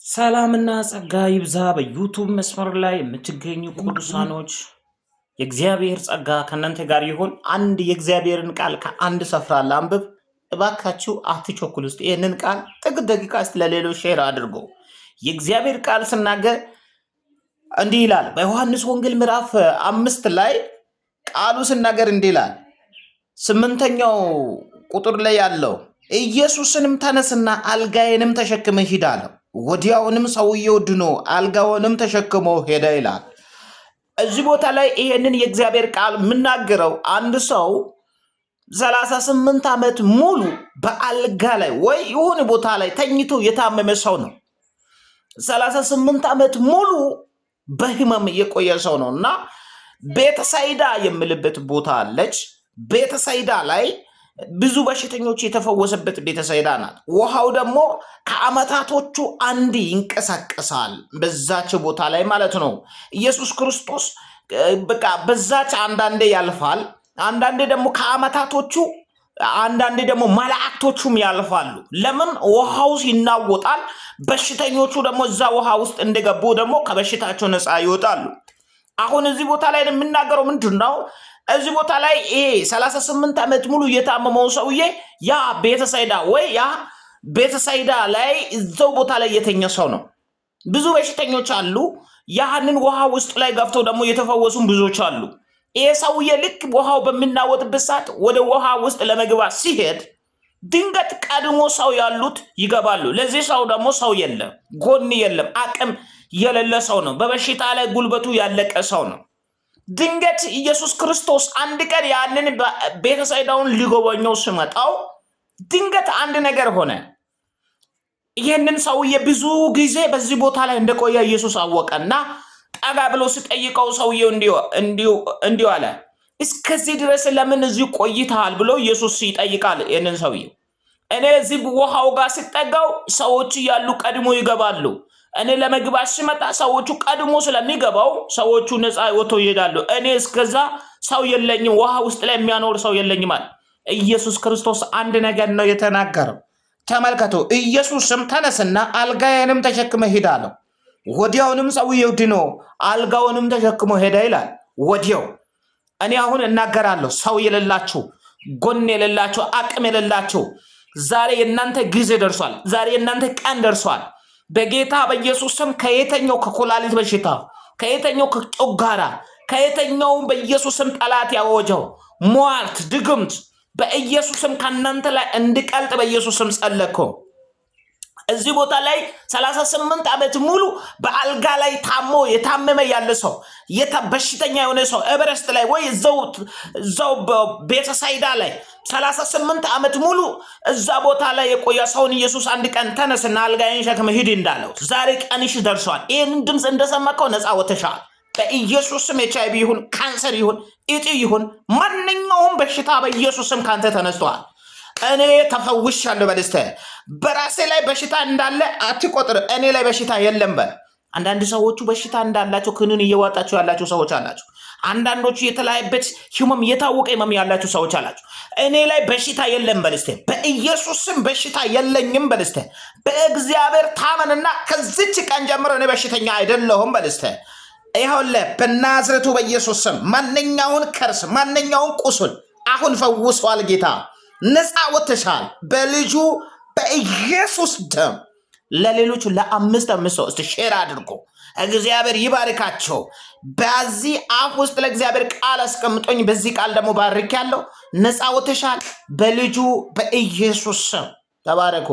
ሰላምና ጸጋ ይብዛ በዩቱብ መስመር ላይ የምትገኙ ቅዱሳኖች የእግዚአብሔር ጸጋ ከእናንተ ጋር ይሁን። አንድ የእግዚአብሔርን ቃል ከአንድ ስፍራ ላንብብ። እባካችሁ አትቸኩሉ። ውስጥ ይህንን ቃል ጥቂት ደቂቃ ለሌሎች ሼር አድርጎ የእግዚአብሔር ቃል ስናገር እንዲህ ይላል። በዮሐንስ ወንጌል ምዕራፍ 5 ላይ ቃሉ ስናገር እንዲህ ይላል። 8ኛው ቁጥር ላይ ያለው ኢየሱስንም ተነስና አልጋዬንም ተሸክመ ሂድ አለው። ወዲያውንም ሰውየው ድኖ አልጋውንም ተሸክሞ ሄደ ይላል። እዚህ ቦታ ላይ ይሄንን የእግዚአብሔር ቃል የምናገረው አንድ ሰው 38 ዓመት ሙሉ በአልጋ ላይ ወይ የሆነ ቦታ ላይ ተኝቶ የታመመ ሰው ነው። 38 ዓመት ሙሉ በህመም የቆየ ሰው ነው እና ቤተሳይዳ የምልበት ቦታ አለች። ቤተሳይዳ ላይ ብዙ በሽተኞች የተፈወሰበት ቤተሳይዳ ናት። ውሃው ደግሞ ከአመታቶቹ አንድ ይንቀሳቀሳል በዛች ቦታ ላይ ማለት ነው። ኢየሱስ ክርስቶስ በቃ በዛች አንዳንዴ ያልፋል፣ አንዳንዴ ደግሞ ከአመታቶቹ አንዳንዴ ደግሞ መላእክቶቹም ያልፋሉ። ለምን? ውሃው ይናወጣል። በሽተኞቹ ደግሞ እዛ ውሃ ውስጥ እንደገቡ ደግሞ ከበሽታቸው ነፃ ይወጣሉ። አሁን እዚህ ቦታ ላይ የምናገረው ምንድነው? እዚህ ቦታ ላይ ይሄ 38 ዓመት ሙሉ የታመመው ሰውዬ ያ ቤተሳይዳ ወይ ያ ቤተሳይዳ ላይ እዛው ቦታ ላይ የተኛ ሰው ነው። ብዙ በሽተኞች አሉ። ያንን ውሃ ውስጥ ላይ ገፍተው ደግሞ የተፈወሱም ብዙዎች አሉ። ይሄ ሰውዬ ልክ ውሃው በሚናወጥበት ሰዓት ወደ ውሃ ውስጥ ለመግባት ሲሄድ ድንገት ቀድሞ ሰው ያሉት ይገባሉ። ለዚህ ሰው ደግሞ ሰው የለም፣ ጎን የለም፣ አቅም የሌለ ሰው ነው። በበሽታ ላይ ጉልበቱ ያለቀ ሰው ነው። ድንገት ኢየሱስ ክርስቶስ አንድ ቀን ያንን ቤተሳይዳውን ሊጎበኘው ሲመጣው ድንገት አንድ ነገር ሆነ። ይህንን ሰውዬ ብዙ ጊዜ በዚህ ቦታ ላይ እንደቆየ ኢየሱስ አወቀና ጠጋ ብሎ ሲጠይቀው ሰውዬው እንዲሁ አለ፣ እስከዚህ ድረስ ለምን እዚህ ቆይተሃል ብሎ ኢየሱስ ይጠይቃል። ይህንን ሰውዬ እኔ እዚህ ውሃው ጋር ሲጠጋው ሰዎች ያሉ ቀድሞ ይገባሉ። እኔ ለመግባት ሲመጣ ሰዎቹ ቀድሞ ስለሚገባው ሰዎቹ ነፃ ወጥተው ይሄዳሉ። እኔ እስከዛ ሰው የለኝም፣ ውሃ ውስጥ ላይ የሚያኖር ሰው የለኝም አለ። ኢየሱስ ክርስቶስ አንድ ነገር ነው የተናገረው። ተመልከቱ። ኢየሱስም ተነስና አልጋዬንም ተሸክመ ሂድ አለው። ወዲያውንም ሰውየው ድኖ አልጋውንም ተሸክሞ ሄደ ይላል። ወዲያው እኔ አሁን እናገራለሁ። ሰው የሌላችሁ፣ ጎን የሌላችሁ፣ አቅም የሌላችሁ ዛሬ የእናንተ ጊዜ ደርሷል። ዛሬ የእናንተ ቀን ደርሷል። በጌታ በኢየሱስ ስም ከየተኛው ከኮላሊት በሽታ፣ ከየተኛው ከጮጋራ፣ ከየተኛው በኢየሱስ ስም ጠላት ያወጀው ሟርት፣ ድግምት በኢየሱስ ስም ከእናንተ ላይ እንዲቀልጥ በኢየሱስ ስም ጸለይኩ። እዚህ ቦታ ላይ 38 ዓመት ሙሉ በአልጋ ላይ ታሞ የታመመ ያለ ሰው፣ በሽተኛ የሆነ ሰው ኤቨረስት ላይ ወይ እዛው ቤተሳይዳ ላይ 38 ዓመት ሙሉ እዛ ቦታ ላይ የቆየ ሰውን ኢየሱስ አንድ ቀን ተነስና አልጋዬን ሸክመህ ሂድ እንዳለው ዛሬ ቀንሽ ደርሷል። ይህንን ድምፅ እንደሰማከው ነፃ ወጥተሻል። በኢየሱስ ስም HIV ይሁን፣ ካንሰር ይሁን፣ እጢ ይሁን፣ ማንኛውም በሽታ በኢየሱስ ስም ካንተ ተነስቷል። እኔ ተፈውሻለሁ በደስታ። በራሴ ላይ በሽታ እንዳለ አትቆጥር። እኔ ላይ በሽታ የለም በል። አንዳንድ ሰዎቹ በሽታ እንዳላቸው ክንን እየዋጣቸው ያላቸው ሰዎች አላቸው። አንዳንዶቹ የተለያየበት ህመም የታወቀ ህመም ያላቸው ሰዎች አላቸው። እኔ ላይ በሽታ የለም በልስተ። በኢየሱስ ስም በሽታ የለኝም በልስተ። በእግዚአብሔር ታመንና ከዚች ቀን ጀምሮ እኔ በሽተኛ አይደለሁም በልስተ። ይኸውልህ በናዝሬቱ በኢየሱስ ስም ማንኛውን ከርስ ማንኛውን ቁስል አሁን ፈውሷል ጌታ። ነፃ ወጥተሻል በልጁ በኢየሱስ ደም። ለሌሎቹ ለ5 ሰው እስቲ ሼር አድርጎ እግዚአብሔር ይባርካቸው። በዚህ አፍ ውስጥ ለእግዚአብሔር ቃል አስቀምጦኝ በዚህ ቃል ደግሞ ባርክ ያለው ነፃ ወጥተሻል በልጁ በኢየሱስ ስም። ተባረኩ።